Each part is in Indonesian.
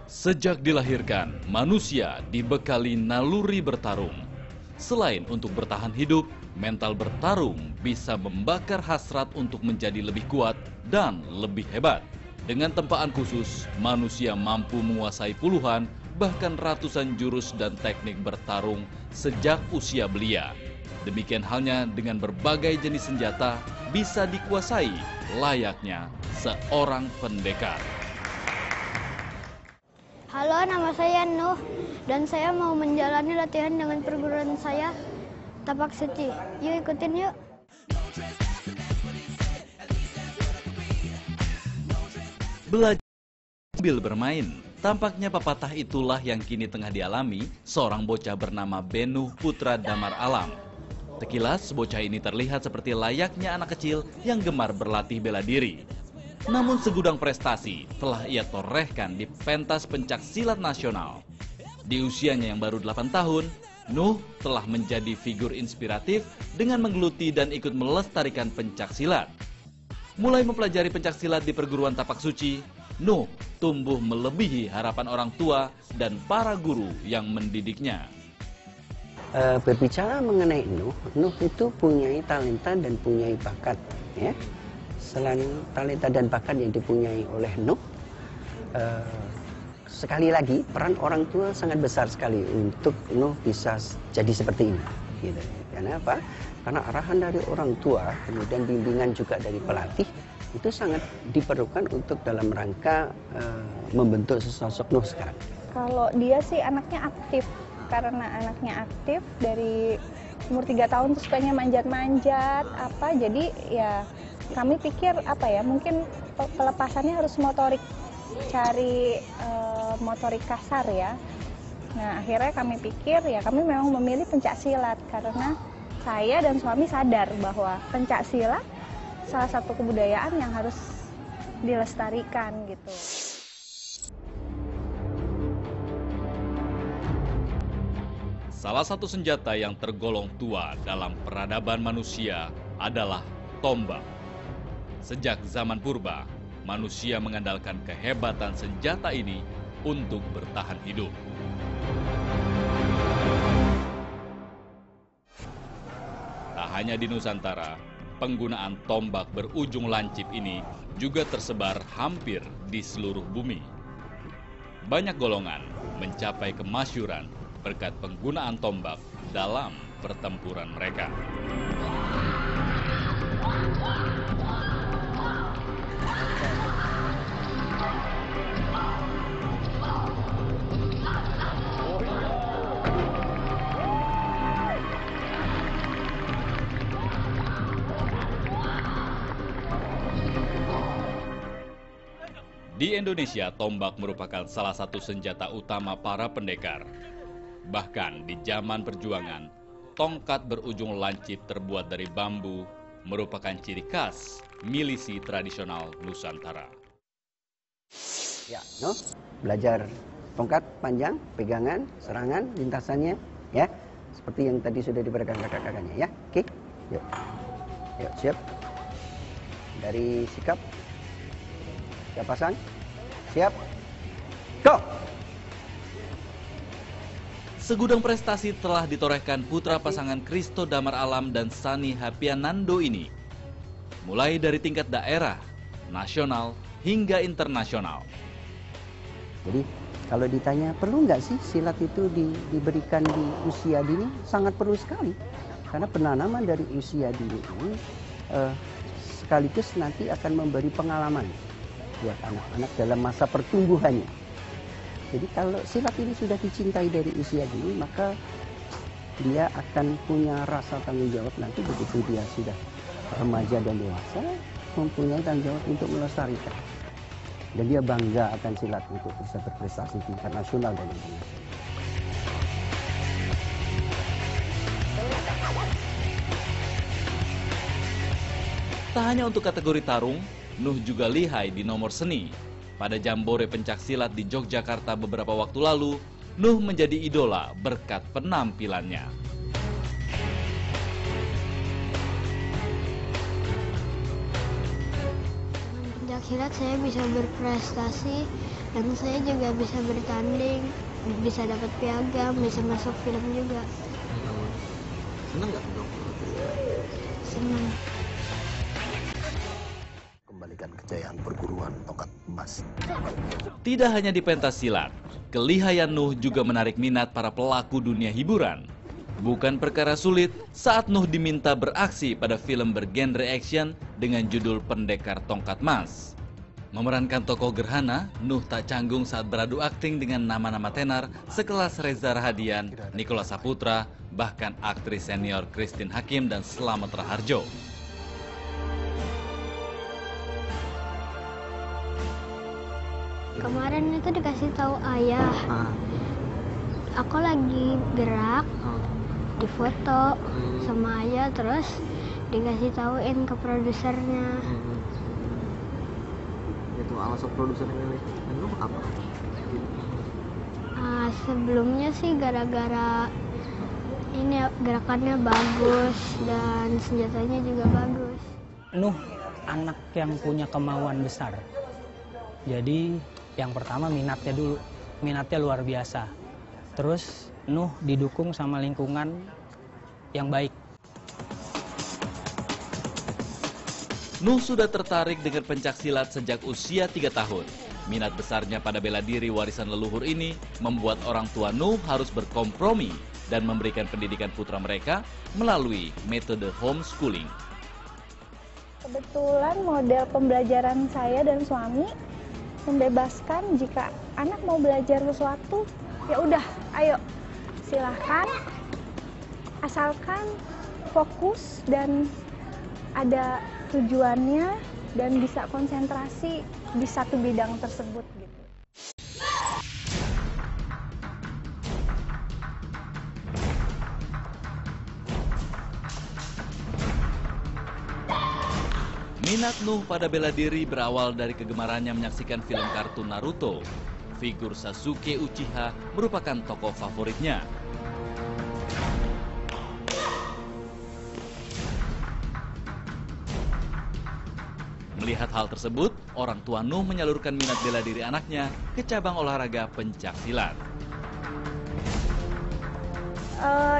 Sejak dilahirkan, manusia dibekali naluri bertarung. Selain untuk bertahan hidup, mental bertarung bisa membakar hasrat untuk menjadi lebih kuat dan lebih hebat. Dengan tempaan khusus, manusia mampu menguasai puluhan, bahkan ratusan jurus dan teknik bertarung sejak usia belia. Demikian halnya dengan berbagai jenis senjata bisa dikuasai layaknya seorang pendekar. Halo, nama saya Nuh dan saya mau menjalani latihan dengan perguruan saya, Tapak Suci. Yuk ikutin yuk. Belajar sambil bermain, tampaknya pepatah itulah yang kini tengah dialami seorang bocah bernama Benuh Putra Damar Alam. Sekilas, bocah ini terlihat seperti layaknya anak kecil yang gemar berlatih bela diri. Namun segudang prestasi telah ia torehkan di pentas pencak silat nasional. Di usianya yang baru 8 tahun, Nuh telah menjadi figur inspiratif dengan menggeluti dan ikut melestarikan pencak silat. Mulai mempelajari pencak silat di perguruan Tapak Suci, Nuh tumbuh melebihi harapan orang tua dan para guru yang mendidiknya. Berbicara mengenai Nuh itu punya talenta dan punya bakat, ya. Selain talenta dan bakat yang dipunyai oleh Nuh, sekali lagi peran orang tua sangat besar sekali untuk Nuh bisa jadi seperti ini. Gitu. Karena apa? Karena arahan dari orang tua, kemudian bimbingan juga dari pelatih, itu sangat diperlukan untuk dalam rangka membentuk sosok Nuh sekarang. Kalau dia sih anaknya aktif, karena anaknya aktif dari umur 3 tahun tuh sukanya manjat-manjat jadi ya kami pikir mungkin pelepasannya harus motorik, cari motorik kasar ya. Nah akhirnya kami pikir ya kami memang memilih pencak silat karena saya dan suami sadar bahwa pencak silat salah satu kebudayaan yang harus dilestarikan gitu. Salah satu senjata yang tergolong tua dalam peradaban manusia adalah tombak. Sejak zaman purba, manusia mengandalkan kehebatan senjata ini untuk bertahan hidup. Tak hanya di Nusantara, penggunaan tombak berujung lancip ini juga tersebar hampir di seluruh bumi. Banyak golongan mencapai kemasyhuran berkat penggunaan tombak dalam pertempuran mereka. Di Indonesia, tombak merupakan salah satu senjata utama para pendekar. Bahkan di zaman perjuangan, tongkat berujung lancip terbuat dari bambu merupakan ciri khas milisi tradisional Nusantara. Ya, belajar tongkat panjang, pegangan, serangan, lintasannya, ya, seperti yang tadi sudah diberikan kakak-kakaknya, ya. Oke, yuk, siap. Dari sikap, siap pasang, siap, go. Segudang prestasi telah ditorehkan putra pasangan Christo Damar Alam dan Sani Hapianando ini. Mulai dari tingkat daerah, nasional, hingga internasional. Jadi kalau ditanya perlu nggak sih silat itu diberikan di usia dini? Sangat perlu sekali. Karena penanaman dari usia dini ini sekaligus nanti akan memberi pengalaman buat anak-anak dalam masa pertumbuhannya. Jadi kalau silat ini sudah dicintai dari usia dini, maka dia akan punya rasa tanggung jawab nanti begitu dia sudah remaja dan dewasa, mempunyai tanggung jawab untuk melestarikan. Dan dia bangga akan silat untuk bisa berprestasi di tingkat nasional dan internasional. Tak hanya untuk kategori tarung, Nuh juga lihai di nomor seni. Pada Jambore Pencak Silat di Yogyakarta beberapa waktu lalu, Nuh menjadi idola berkat penampilannya. pencaksilat saya bisa berprestasi dan saya juga bisa bertanding, bisa dapat piagam, bisa masuk film juga. Senang nggak dok? Senang. Kembalikan kejayaan perguruan tongkat emas. Tidak hanya di pentas silat, kelihayan Nuh juga menarik minat para pelaku dunia hiburan. Bukan perkara sulit saat Nuh diminta beraksi pada film bergenre action dengan judul Pendekar Tongkat Emas. Memerankan tokoh gerhana, Nuh tak canggung saat beradu akting dengan nama-nama tenar sekelas Reza Rahadian, Nikola Saputra, bahkan aktris senior Christine Hakim dan Slamet Raharjo. Kemarin itu dikasih tahu ayah, aku lagi gerak, difoto sama ayah, terus dikasih tauin ke produsernya. Itu alasan produser milih Nuh apa? Sebelumnya sih gara-gara ini gerakannya bagus dan senjatanya juga bagus. Nuh anak yang punya kemauan besar. Jadi yang pertama minatnya dulu, minatnya luar biasa. Terus Nuh didukung sama lingkungan yang baik. Nuh sudah tertarik dengan pencaksilat sejak usia 3 tahun. Minat besarnya pada bela diri warisan leluhur ini membuat orang tua Nuh harus berkompromi dan memberikan pendidikan putra mereka melalui metode homeschooling. Kebetulan model pembelajaran saya dan suami membebaskan jika anak mau belajar sesuatu, ya udah, ayo silahkan, asalkan fokus dan ada tujuannya dan bisa konsentrasi di satu bidang tersebut gitu. Minat Nuh pada bela diri berawal dari kegemarannya menyaksikan film kartun Naruto. Figur Sasuke Uchiha merupakan tokoh favoritnya. Melihat hal tersebut, orang tua Nuh menyalurkan minat bela diri anaknya ke cabang olahraga pencaksilat.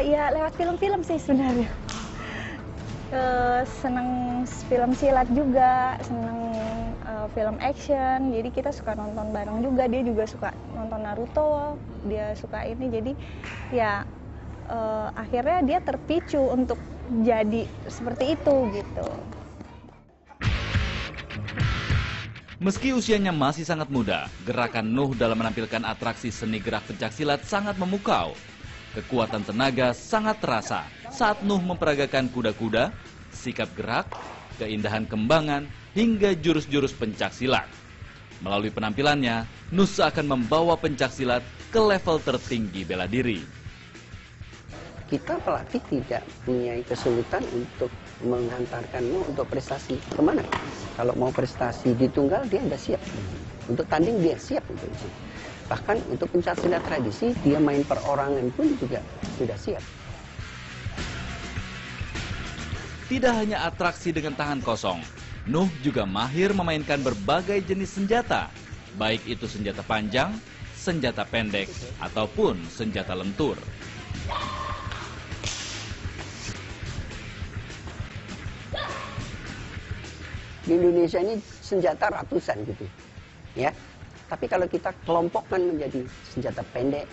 Ya lewat film-film sih sebenarnya. Seneng film silat juga, seneng film action, jadi kita suka nonton bareng juga. Dia juga suka nonton Naruto, dia suka ini, jadi ya akhirnya dia terpicu untuk jadi seperti itu gitu. Meski usianya masih sangat muda, gerakan Nuh dalam menampilkan atraksi seni gerak pencaksilat sangat memukau. Kekuatan tenaga sangat terasa saat Nuh memperagakan kuda-kuda, sikap gerak, keindahan kembangan, hingga jurus-jurus pencaksilat. Melalui penampilannya, Nuh seakan membawa pencaksilat ke level tertinggi bela diri. Kita pelatih tidak punya kesulitan untuk mengantarkan Nuh untuk prestasi kemana. Kalau mau prestasi di tunggal dia sudah siap, untuk tanding dia siap untuk itu. Bahkan untuk pencaksilat tradisi dia main perorangan pun juga sudah siap. Tidak hanya atraksi dengan tangan kosong, Nuh juga mahir memainkan berbagai jenis senjata, baik itu senjata panjang, senjata pendek, ataupun senjata lentur. Di Indonesia ini senjata ratusan gitu, ya. Tapi kalau kita kelompokkan menjadi senjata pendek,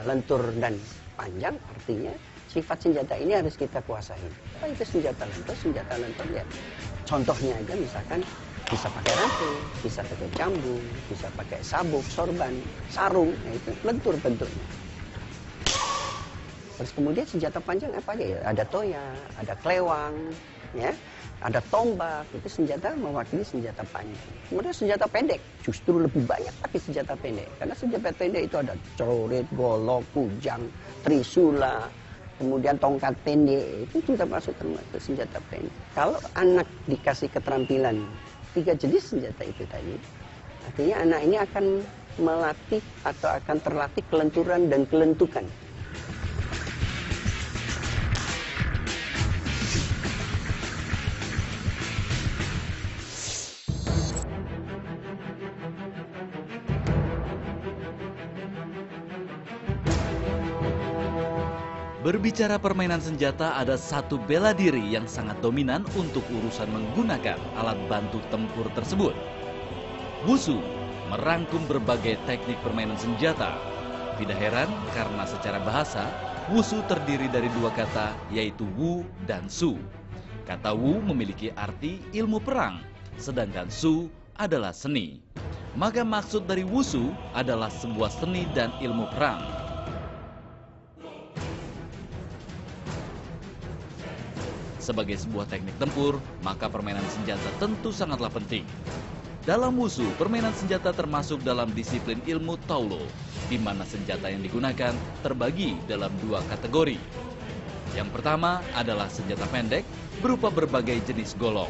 lentur dan panjang, artinya sifat senjata ini harus kita kuasai. Apa itu senjata lentur? Senjata lentur ya. Contohnya aja misalkan bisa pakai rantai, bisa pakai cambuk, bisa pakai sabuk, sorban, sarung, nah itu lentur bentuknya. Terus kemudian senjata panjang apa aja ya? Ada toya, ada klewang, ya. Ada tombak, itu senjata mewakili senjata panjang. Kemudian senjata pendek, justru lebih banyak tapi senjata pendek. Karena senjata pendek itu ada celurit, golok, kujang, trisula, kemudian tongkat pendek, itu juga termasuk senjata pendek. Kalau anak dikasih keterampilan 3 jenis senjata itu tadi, artinya anak ini akan melatih atau akan terlatih kelenturan dan kelentukan. Berbicara permainan senjata, ada satu bela diri yang sangat dominan untuk urusan menggunakan alat bantu tempur tersebut. Wushu merangkum berbagai teknik permainan senjata. Tidak heran karena secara bahasa, Wushu terdiri dari dua kata, yaitu Wu dan Su. Kata Wu memiliki arti ilmu perang, sedangkan Su adalah seni. Maka maksud dari Wushu adalah sebuah seni dan ilmu perang. Sebagai sebuah teknik tempur, maka permainan senjata tentu sangatlah penting. Dalam Wushu, permainan senjata termasuk dalam disiplin ilmu Taolo, di mana senjata yang digunakan terbagi dalam dua kategori. Yang pertama adalah senjata pendek, berupa berbagai jenis golong.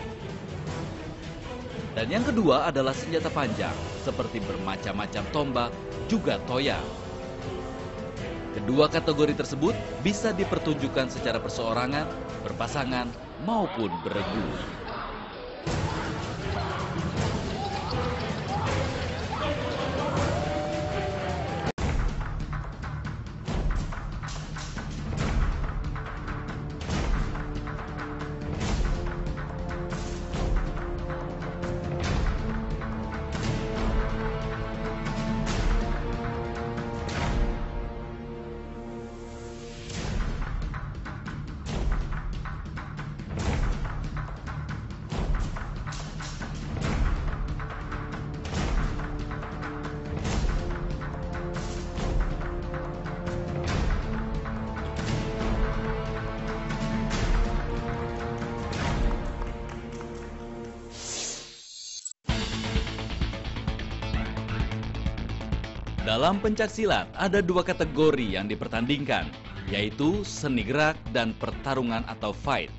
Dan yang kedua adalah senjata panjang, seperti bermacam-macam tombak, juga toya. Kedua kategori tersebut bisa dipertunjukkan secara perseorangan, berpasangan, maupun beregu. Dalam pencaksilat ada dua kategori yang dipertandingkan, yaitu seni gerak dan pertarungan atau fight.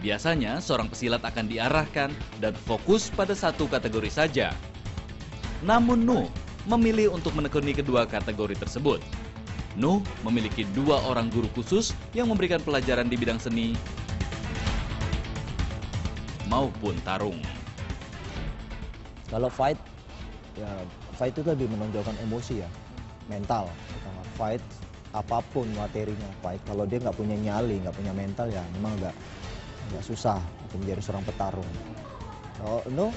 Biasanya seorang pesilat akan diarahkan dan fokus pada satu kategori saja. Namun Nuh memilih untuk menekuni kedua kategori tersebut. Nuh memiliki dua orang guru khusus yang memberikan pelajaran di bidang seni maupun tarung. Kalau fight, ya fight itu lebih menonjolkan emosi ya, mental. Fight apapun materinya, fight. Kalau dia nggak punya nyali, nggak punya mental ya memang agak susah untuk menjadi seorang petarung. Kalau Nuh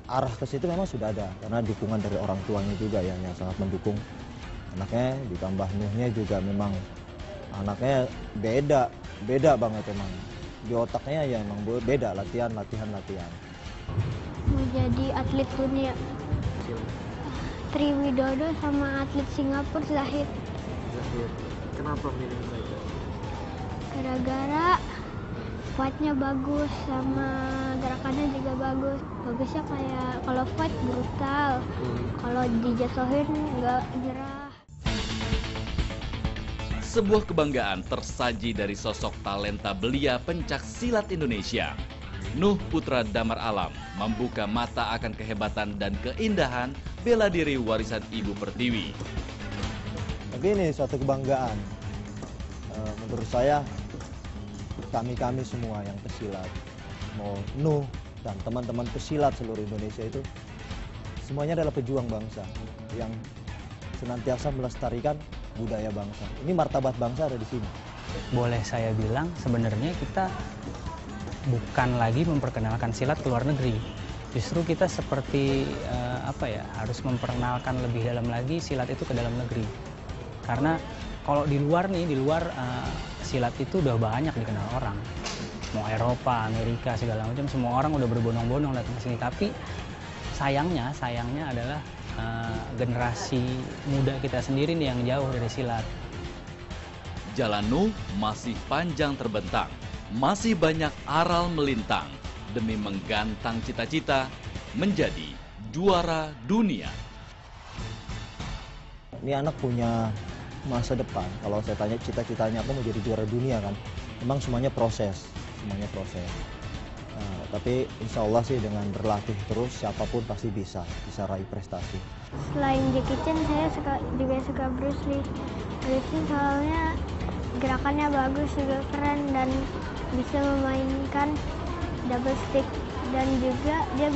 arah ke situ memang sudah ada karena dukungan dari orang tuanya juga ya yang sangat mendukung anaknya, ditambah Nuhnya juga memang anaknya beda banget emang. Di otaknya ya emang beda, latihan. Mau jadi atlet dunia. Triwidodo sama atlet Singapura Zahid. Kenapa milih mereka? Gara-gara fightnya bagus sama gerakannya juga bagus. Bagusnya kayak kalau fight brutal, kalau dijatuhin nggak nyerah. Sebuah kebanggaan tersaji dari sosok talenta belia pencak silat Indonesia. Nuh Putra Damar Alam membuka mata akan kehebatan dan keindahan bela diri warisan Ibu Pertiwi. Tapi ini suatu kebanggaan. Menurut saya, kami semua yang pesilat, mau Nuh dan teman-teman pesilat seluruh Indonesia itu, semuanya adalah pejuang bangsa yang senantiasa melestarikan budaya bangsa. Ini martabat bangsa ada di sini. Boleh saya bilang sebenarnya kita bukan lagi memperkenalkan silat ke luar negeri. Justru kita seperti harus memperkenalkan lebih dalam lagi silat itu ke dalam negeri. Karena kalau di luar silat itu udah banyak dikenal orang. Mau Eropa, Amerika segala macam, semua orang udah berbondong-bondong datang ke sini. Tapi sayangnya adalah generasi muda kita sendiri nih yang jauh dari silat. Jalan Nuh masih panjang terbentang, masih banyak aral melintang demi menggantang cita-cita menjadi juara dunia. Ini anak punya masa depan. Kalau saya tanya cita-citanya apa mau jadi juara dunia kan, memang semuanya proses. Tapi insya Allah sih dengan berlatih terus siapapun pasti bisa raih prestasi. Selain Jackie Chan, saya juga suka Bruce Lee. Bruce Lee soalnya gerakannya bagus, juga keren dan bisa memainkan double stick dan juga dia